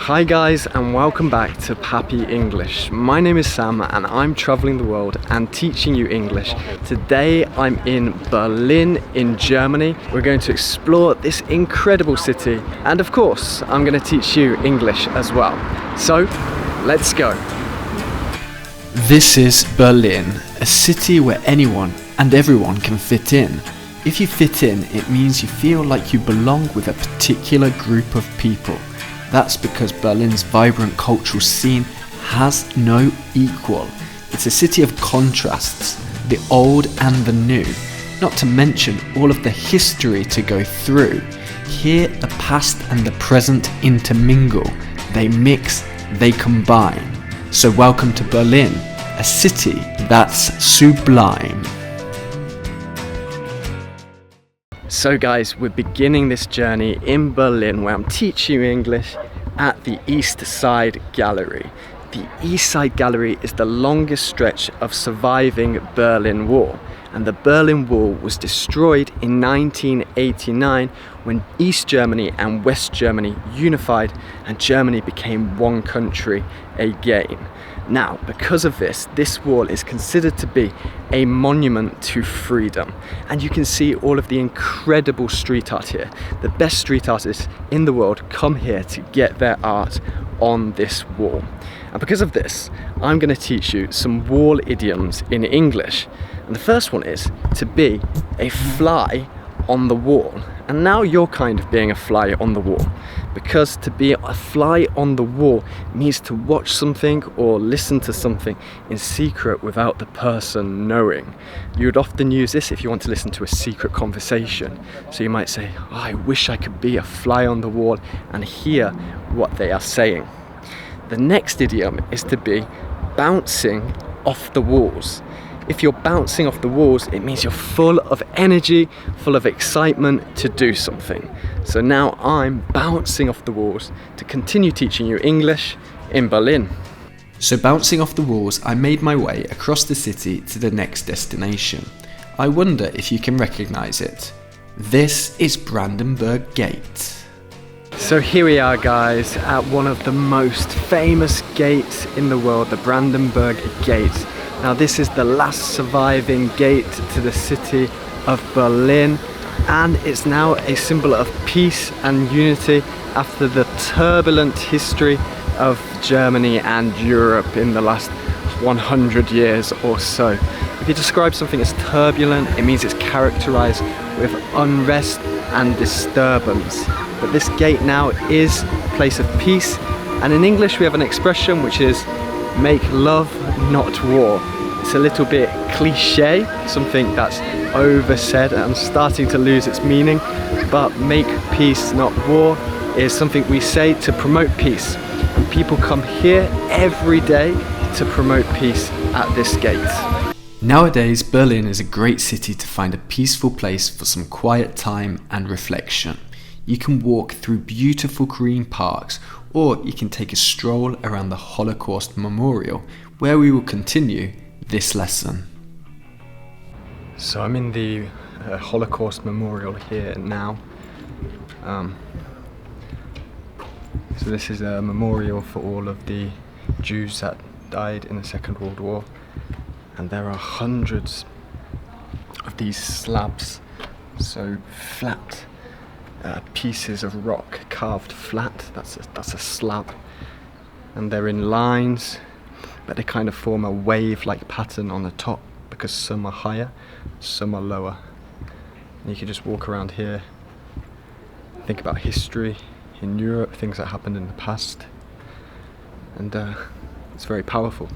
Hi guys, and welcome back to Pappy English. My name is Sam and I'm traveling the world and teaching you English. Today I'm in Berlin in Germany. We're going to explore this incredible city and of course I'm going to teach you English as well. So let's go. This is Berlin, a city where anyone and everyone can fit in. If you fit in, it means you feel like you belong with a particular group of people. That's because Berlin's vibrant cultural scene has no equal. It's a city of contrasts, the old and the new, not to mention all of the history to go through. Here the past and the present intermingle, they mix, they combine. So welcome to Berlin, a city that's sublime. So guys, we're beginning this journey in Berlin where I'm teaching you English at the East Side Gallery. The East Side Gallery is the longest stretch of surviving Berlin Wall, and the Berlin Wall was destroyed in 1989 when East Germany and West Germany unified and Germany became one country again. Now, because of this, this wall is considered to be a monument to freedom. And you can see all of the incredible street art here. The best street artists in the world come here to get their art on this wall. And because of this, I'm going to teach you some wall idioms in English. And the first one is to be a fly on the wall. And now you're kind of being a fly on the wall, because to be a fly on the wall means to watch something or listen to something in secret without the person knowing. You would often use this if you want to listen to a secret conversation. So you might say, oh, I wish I could be a fly on the wall and hear what they are saying. The next idiom is to be bouncing off the walls. If you're bouncing off the walls, it means you're full of energy, full of excitement to do something. So now I'm bouncing off the walls to continue teaching you English in Berlin. So bouncing off the walls, I made my way across the city to the next destination. I wonder if you can recognize it. This is Brandenburg Gate. So here we are guys at one of the most famous gates in the world, the Brandenburg Gate. Now this is the last surviving gate to the city of Berlin, and it's now a symbol of peace and unity after the turbulent history of Germany and Europe in the last 100 years or so. If you describe something as turbulent, it means it's characterized with unrest and disturbance. But this gate now is a place of peace, and in English we have an expression which is make love, not war. It's a little bit cliche, something that's oversaid and starting to lose its meaning, but make peace, not war is something we say to promote peace. And people come here every day to promote peace at this gate. Nowadays, Berlin is a great city to find a peaceful place for some quiet time and reflection. You can walk through beautiful green parks, or you can take a stroll around the Holocaust Memorial, where we will continue this lesson. So I'm in the Holocaust Memorial here now. So this is a memorial for all of the Jews that died in the Second World War, and there are hundreds of these slabs, so flat pieces of rock carved flat. That's a slab, and they're in lines, but they kind of form a wave-like pattern on the top because some are higher, some are lower. And you can just walk around here, think about history in Europe, things that happened in the past, and it's very powerful.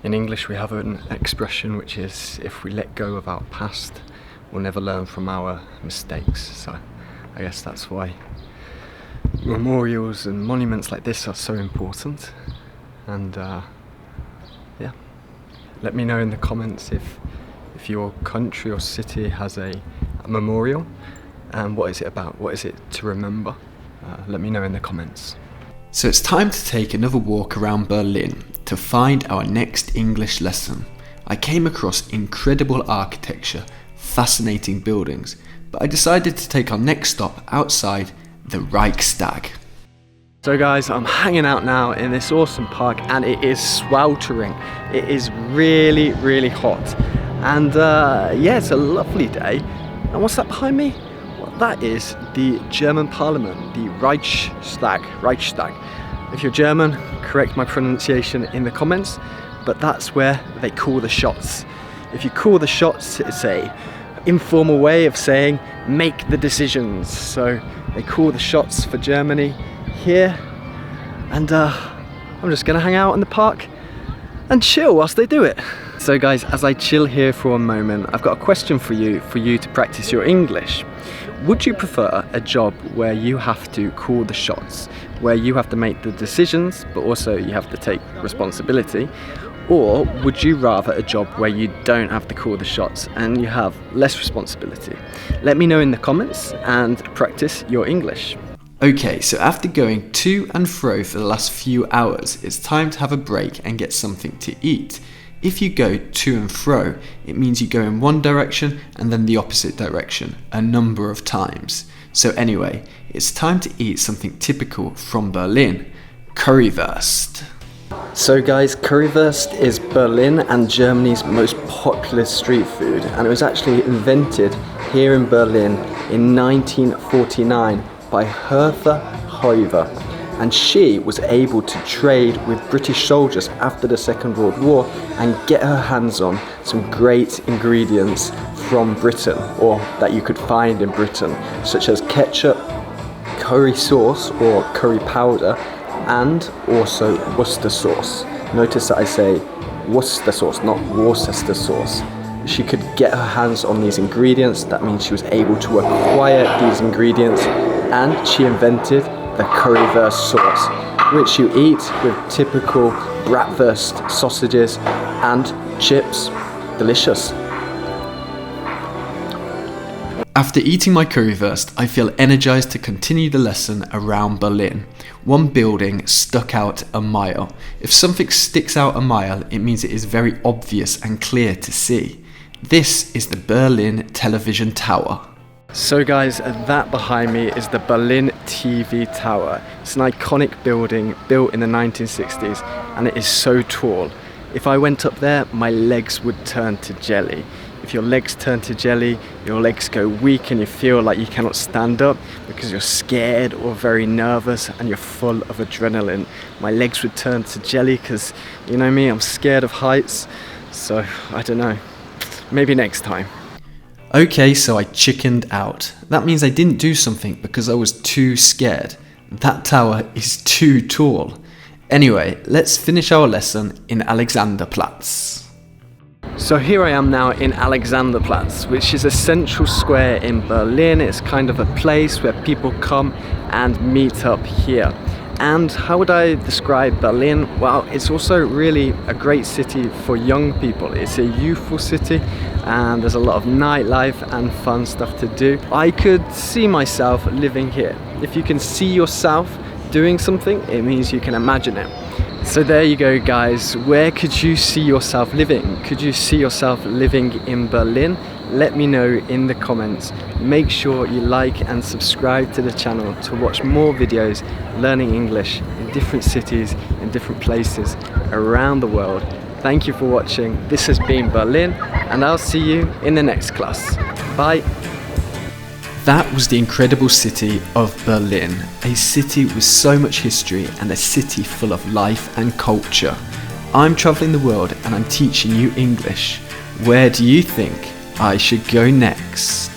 In English we have an expression which is, if we let go of our past, we'll never learn from our mistakes. So I guess that's why memorials and monuments like this are so important. And yeah, let me know in the comments if your country or city has a memorial, and what is it about, what is it to remember. Let me know in the comments. So it's time to take another walk around Berlin to find our next English lesson. I came across incredible architecture, fascinating buildings, but I decided to take our next stop outside the Reichstag. So guys, I'm hanging out now in this awesome park and it is sweltering. It is really, really hot. And yeah, it's a lovely day. And what's that behind me? Well, that is the German Parliament, the Reichstag. If you're German, correct my pronunciation in the comments, but that's where they call the shots. If you call the shots, it's a informal way of saying make the decisions. So they call the shots for Germany here, and I'm just gonna hang out in the park and chill whilst they do it. So guys, as I chill here for a moment, I've got a question for you to practice your English. Would you prefer a job where you have to call the shots, where you have to make the decisions, but also you have to take responsibility? Or would you rather a job where you don't have to call the shots and you have less responsibility? Let me know in the comments and practice your English. Okay, so after going to and fro for the last few hours, it's time to have a break and get something to eat. If you go to and fro, it means you go in one direction and then the opposite direction a number of times. So anyway, it's time to eat something typical from Berlin, currywurst. So guys, currywurst is Berlin and Germany's most popular street food, and it was actually invented here in Berlin in 1949 by Hertha Heuver, and she was able to trade with British soldiers after the Second World War and get her hands on some great ingredients from Britain, or that you could find in Britain, such as ketchup, curry sauce or curry powder, and also Worcester sauce. Notice that I say Worcester sauce, not Worcester sauce. She could get her hands on these ingredients. That means she was able to acquire these ingredients, and she invented the currywurst sauce, which you eat with typical bratwurst sausages and chips. Delicious. After eating my currywurst, I feel energized to continue the lesson around Berlin. One building stuck out a mile. If something sticks out a mile, it means it is very obvious and clear to see. This is the Berlin Television Tower. So guys, that behind me is the Berlin TV Tower. It's an iconic building built in the 1960s, and it is so tall. If I went up there, my legs would turn to jelly. If your legs turn to jelly, your legs go weak and you feel like you cannot stand up because you're scared or very nervous and you're full of adrenaline. My legs would turn to jelly because, you know me, I'm scared of heights. So, I don't know. Maybe next time. Okay, so I chickened out. That means I didn't do something because I was too scared. That tower is too tall. Anyway, let's finish our lesson in Alexanderplatz. So here I am now in Alexanderplatz, which is a central square in Berlin. It's kind of a place where people come and meet up here. And how would I describe Berlin? Well, it's also really a great city for young people. It's a youthful city and there's a lot of nightlife and fun stuff to do. I could see myself living here. If you can see yourself doing something, it means you can imagine it. So there you go guys, where could you see yourself living? Could you see yourself living in Berlin? Let me know in the comments. Make sure you like and subscribe to the channel to watch more videos learning English in different cities, in different places around the world. Thank you for watching. This has been Berlin, and I'll see you in the next class. Bye. That was the incredible city of Berlin, a city with so much history and a city full of life and culture. I'm traveling the world and I'm teaching you English. Where do you think I should go next?